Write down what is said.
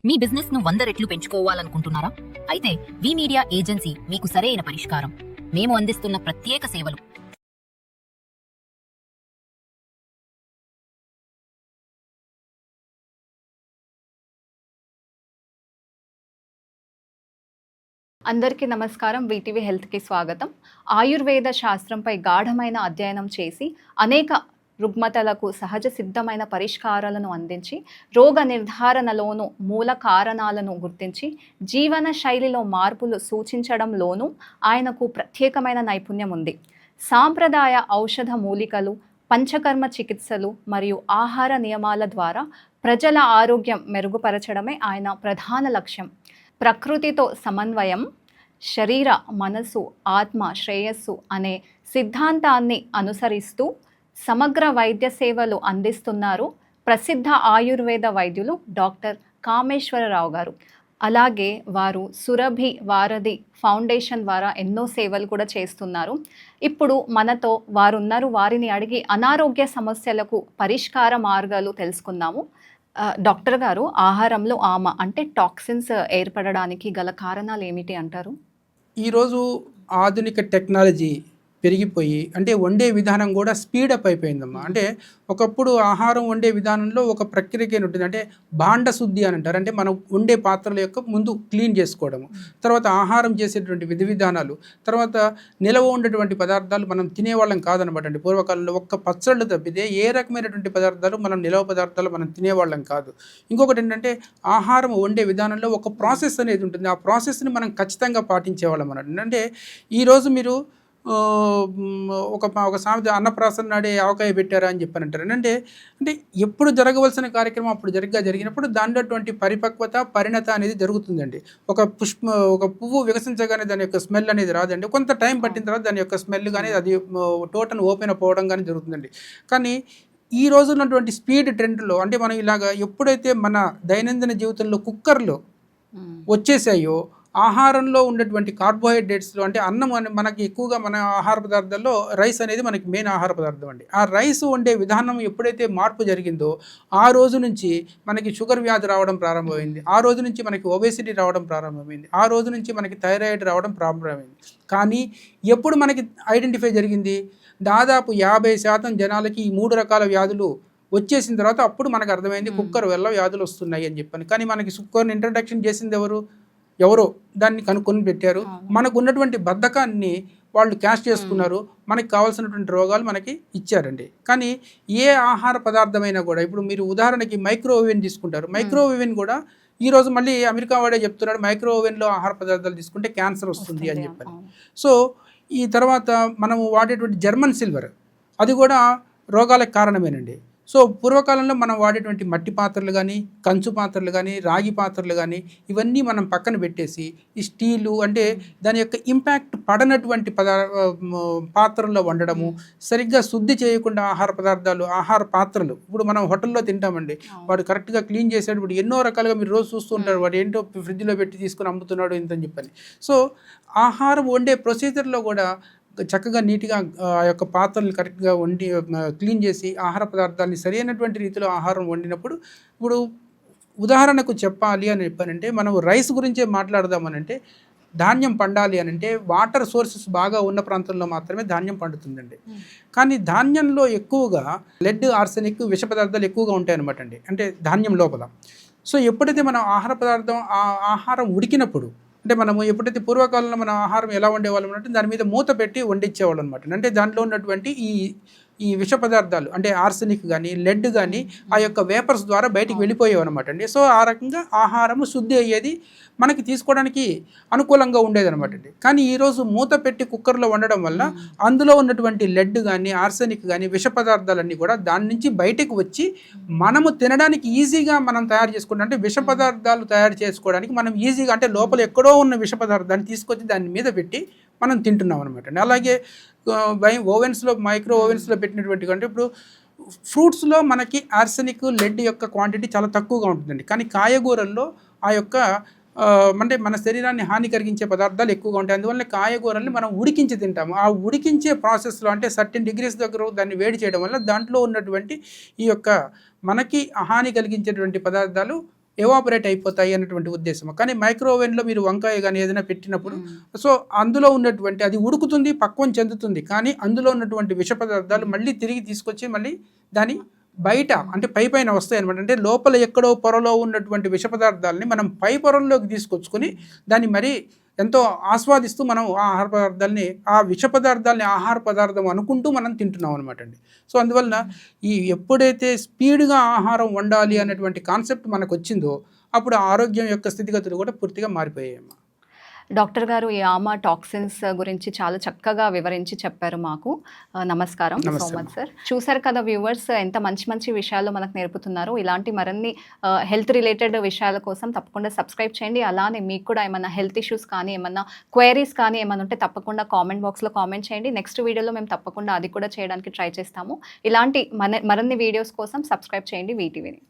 మీ business ను 100 రెట్లు పెంచుకోవాలనుకుంటున్నారా? అయితే వి మీడియా ఏజెన్సీ మీకు సరైన పరిష్కారం. మేము అందిస్తున్న ప్రత్యేక సేవలు. అందరికీ నమస్కారం. వీటీవీ హెల్త్‌కి స్వాగతం. ఆయుర్వేద శాస్త్రంపై గాఢమైన అధ్యయనం చేసి అనేక రుగ్మతలకు సహజ సిద్ధమైన పరిష్కారాలను అందించి రోగ నిర్ధారణలోనూ మూల కారణాలను గుర్తించి జీవన శైలిలో మార్పులు సూచించడంలోనూ ఆయనకు ప్రత్యేకమైన నైపుణ్యం ఉంది. సాంప్రదాయ ఔషధ మూలికలు, పంచకర్మ చికిత్సలు మరియు ఆహార నియమాల ద్వారా ప్రజల ఆరోగ్యం మెరుగుపరచడమే ఆయన ప్రధాన లక్ష్యం. ప్రకృతితో సమన్వయం, శరీర మనసు ఆత్మ శ్రేయస్సు అనే సిద్ధాంతాన్ని అనుసరిస్తూ సమగ్ర వైద్య సేవలు అందిస్తున్నారు ప్రసిద్ధ ఆయుర్వేద వైద్యులు డాక్టర్ కామేశ్వరరావు గారు. అలాగే వారు సురభి వారధి ఫౌండేషన్ ద్వారా ఎన్నో సేవలు కూడా చేస్తున్నారు. ఇప్పుడు మనతో వారు ఉన్నారు. వారిని అడిగి అనారోగ్య సమస్యలకు పరిష్కార మార్గాలు తెలుసుకుందాము. డాక్టర్ గారు, ఆహారంలో ఆమ అంటే టాక్సిన్స్ ఏర్పడడానికి గల కారణాలు ఏమిటి అంటారు? ఈరోజు ఆధునిక టెక్నాలజీ పెరిగిపోయి అంటే వండే విధానం కూడా స్పీడప్ అయిపోయిందమ్మా. అంటే ఒకప్పుడు ఆహారం వండే విధానంలో ఒక ప్రక్రియకే ఉంటుంది. అంటే భాండ శుద్ధి అని అంటారు. అంటే మనం వండే పాత్రల యొక్క ముందు క్లీన్ చేసుకోవడము, తర్వాత ఆహారం చేసేటువంటి విధి విధానాలు, తర్వాత నిలవ ఉండేటువంటి పదార్థాలు మనం తినేవాళ్ళం కాదనమాట. అండి పూర్వకాలంలో ఒక్క పచ్చళ్ళు తప్పితే ఏ రకమైనటువంటి పదార్థాలు మనం నిలవ పదార్థాలు మనం తినేవాళ్ళం కాదు. ఇంకొకటి ఏంటంటే ఆహారం వండే విధానంలో ఒక ప్రాసెస్ అనేది ఉంటుంది. ఆ ప్రాసెస్ని మనం ఖచ్చితంగా పాటించేవాళ్ళం అన్నట్టు. అంటే ఈరోజు మీరు ఒక సామెత అన్నప్రాసన నాడే ఆవకాయ పెట్టారా అని చెప్పారంటారు. అంటే అంటే ఎప్పుడు జరగవలసిన కార్యక్రమం అప్పుడు జరిగినప్పుడు దాంట్లో పరిపక్వత పరిణత అనేది జరుగుతుందండి. ఒక పువ్వు వికసించగానే దాని యొక్క స్మెల్ అనేది రాదండి. కొంత టైం పట్టిన తర్వాత దాని యొక్క స్మెల్ కానీ అది టోటల్ ఓపెన్ అప్ అవ్వడం కానీ జరుగుతుందండి. కానీ ఈ రోజు ఉన్నటువంటి స్పీడ్ ట్రెండ్లో అంటే మనం ఇలాగా ఎప్పుడైతే మన దైనందిన జీవితంలో కుక్కర్లు వచ్చేసాయో ఆహారంలో ఉన్నటువంటి కార్బోహైడ్రేట్స్లో అంటే అన్నం మనకి ఎక్కువగా మన ఆహార పదార్థాల్లో రైస్ అనేది మనకి మెయిన్ ఆహార పదార్థం అండి. ఆ రైస్ వండే విధానం ఎప్పుడైతే మార్పు జరిగిందో ఆ రోజు నుంచి మనకి షుగర్ వ్యాధి రావడం ప్రారంభమైంది. ఆ రోజు నుంచి మనకి ఒబేసిటీ రావడం ప్రారంభమైంది. ఆ రోజు నుంచి మనకి థైరాయిడ్ రావడం ప్రారంభమైంది. కానీ ఎప్పుడు మనకి ఐడెంటిఫై జరిగింది? దాదాపు 50% జనాలకి ఈ 3 రకాల వ్యాధులు వచ్చేసిన తర్వాత అప్పుడు మనకు అర్థమైంది కుక్కర్ వల్ల వ్యాధులు వస్తున్నాయి అని చెప్పని. కానీ మనకి కుక్కర్ని ఇంట్రడక్షన్ చేసింది ఎవరో దాన్ని కనుక్కొని పెట్టారు. మనకు ఉన్నటువంటి బద్ధకాన్ని వాళ్ళు క్యాష్ చేసుకున్నారు. మనకి కావాల్సినటువంటి రోగాలు మనకి ఇచ్చారండి. కానీ ఏ ఆహార పదార్థమైనా కూడా ఇప్పుడు మీరు ఉదాహరణకి మైక్రో ఓవెన్ తీసుకుంటారు. మైక్రో ఓవెన్ కూడా ఈరోజు మళ్ళీ అమెరికా వాడే చెప్తున్నాడు మైక్రో ఓవెన్లో ఆహార పదార్థాలు తీసుకుంటే క్యాన్సర్ వస్తుంది అని చెప్పని. సో ఈ తర్వాత మనము వాడేటువంటి జర్మన్ సిల్వర్ అది కూడా రోగాలకు కారణమేనండి. సో పూర్వకాలంలో మనం వాడేటువంటి మట్టి పాత్రలు కానీ కంచు పాత్రలు కానీ రాగి పాత్రలు కానీ ఇవన్నీ మనం పక్కన పెట్టేసి ఈ స్టీలు అంటే దాని యొక్క ఇంపాక్ట్ పడనటువంటి పాత్రల్లో వండడము, సరిగ్గా శుద్ధి చేయకుండా ఆహార పాత్రలు ఇప్పుడు మనం హోటల్లో తింటామండి. వాడు కరెక్ట్గా క్లీన్ చేసేటప్పుడు ఎన్నో రకాలుగా మీరు రోజు చూస్తూ ఉంటారు. వాడు ఏంటో ఫ్రిడ్జ్లో పెట్టి తీసుకుని అమ్ముతున్నాడు ఇంతని చెప్పని. సో ఆహారం వండే ప్రొసీజర్లో కూడా చక్కగా నీట్గా ఆ యొక్క పాత్రలు కరెక్ట్గా వండి క్లీన్ చేసి ఆహార పదార్థాలని సరైనటువంటి రీతిలో ఆహారం వండినప్పుడు ఇప్పుడు ఉదాహరణకు చెప్పాలి అని చెప్పానంటే మనం రైస్ గురించే మాట్లాడదామనంటే ధాన్యం పండాలి అని అంటే వాటర్ సోర్సెస్ బాగా ఉన్న ప్రాంతంలో మాత్రమే ధాన్యం పండుతుందండి. కానీ ధాన్యంలో ఎక్కువగా లెడ్, ఆర్సెనిక్ విష పదార్థాలు ఎక్కువగా ఉంటాయి అనమాట అండి. అంటే ధాన్యం లోపల. సో ఎప్పుడైతే మనం ఆహారం ఉడికినప్పుడు అంటే మనము ఎప్పుడైతే పూర్వకాలంలో మన ఆహారం ఎలా వండేవాళ్ళం అంటే దాని మీద మూత పెట్టి వండించేవాళ్ళం అనమాట. అంటే దాంట్లో ఉన్నటువంటి ఈ విష పదార్థాలు అంటే ఆర్సెనిక్ కానీ లెడ్ కానీ ఆ యొక్క వేపర్స్ ద్వారా బయటికి వెళ్ళిపోయేవి అనమాట అండి. సో ఆ రకంగా ఆహారము శుద్ధి అయ్యేది, మనకి తీసుకోవడానికి అనుకూలంగా ఉండేది అనమాట అండి. కానీ ఈరోజు మూత పెట్టి కుక్కర్లో వండడం వల్ల అందులో ఉన్నటువంటి లెడ్ కానీ ఆర్సెనిక్ కానీ విష పదార్థాలన్నీ కూడా దాని నుంచి బయటకు వచ్చి మనము తినడానికి ఈజీగా మనం తయారు చేసుకుంటాం. అంటే విష పదార్థాలు తయారు చేసుకోవడానికి మనం ఈజీగా అంటే లోపల ఎక్కడో ఉన్న విష పదార్థాన్ని తీసుకొచ్చి దాని మీద పెట్టి మనం తింటున్నాం అనమాట అండి. అలాగే ఓవెన్స్లో మైక్రో ఓవెన్స్లో పెట్టినటువంటి అంటే ఇప్పుడు ఫ్రూట్స్లో మనకి ఆర్సెనిక్ లెడ్ యొక్క క్వాంటిటీ చాలా తక్కువగా ఉంటుందండి. కానీ కాయగూరల్లో ఆ యొక్క అంటే మన శరీరాన్ని హాని కలిగించే పదార్థాలు ఎక్కువగా ఉంటాయి. అందువల్ల కాయగూరల్ని మనం ఉడికించి తింటాము. ఆ ఉడికించే ప్రాసెస్లో అంటే 30 degrees దగ్గర దాన్ని వేడి చేయడం వల్ల దాంట్లో ఉన్నటువంటి ఈ యొక్క మనకి హాని కలిగించేటువంటి పదార్థాలు ఎవాపరేట్ అయిపోతాయి అన్నటువంటి ఉద్దేశం. కానీ మైక్రోవేవ్లో మీరు వంకాయ కానీ ఏదైనా పెట్టినప్పుడు సో అందులో ఉన్నటువంటి అది ఉడుకుతుంది, పక్వం చెందుతుంది, కానీ అందులో ఉన్నటువంటి విష పదార్థాలు మళ్ళీ తిరిగి తీసుకొచ్చి మళ్ళీ దాని బయట అంటే పైన వస్తాయి అనమాట. అంటే లోపల ఎక్కడో పొరలో ఉన్నటువంటి విష పదార్థాలని మనం పై పొరల్లోకి తీసుకొచ్చుకొని దాన్ని మరి ఎంతో ఆస్వాదిస్తూ మనం ఆ ఆహార పదార్థాలని ఆ విష పదార్థాలని ఆహార పదార్థం అనుకుంటూ మనం తింటున్నాం అనమాట అండి. సో అందువలన ఈ ఎప్పుడైతే స్పీడ్గా ఆహారం వండాలి అనేటువంటి కాన్సెప్ట్ మనకు వచ్చిందో అప్పుడు ఆరోగ్యం యొక్క స్థితిగతులు కూడా పూర్తిగా మారిపోయాయమ్మా. డాక్టర్ గారు ఈ ఆమా టాక్సిన్స్ గురించి చాలా చక్కగా వివరించి చెప్పారు మాకు. నమస్కారం. So much sir. చూసారు కదా వ్యూవర్స్, ఎంత మంచి మంచి విషయాలు మనకు నేర్పుతున్నారు. ఇలాంటి మరిన్ని హెల్త్ రిలేటెడ్ విషయాల కోసం తప్పకుండా సబ్స్క్రైబ్ చేయండి. అలానే మీకు కూడా ఏమైనా హెల్త్ ఇష్యూస్ కానీ ఏమన్నా క్వైరీస్ కానీ ఏమైనా ఉంటే తప్పకుండా కామెంట్ బాక్స్లో కామెంట్ చేయండి. నెక్స్ట్ వీడియోలో మేము తప్పకుండా అది కూడా చేయడానికి ట్రై చేస్తాము. ఇలాంటి మరిన్ని వీడియోస్ కోసం సబ్స్క్రైబ్ చేయండి వీటీవీని.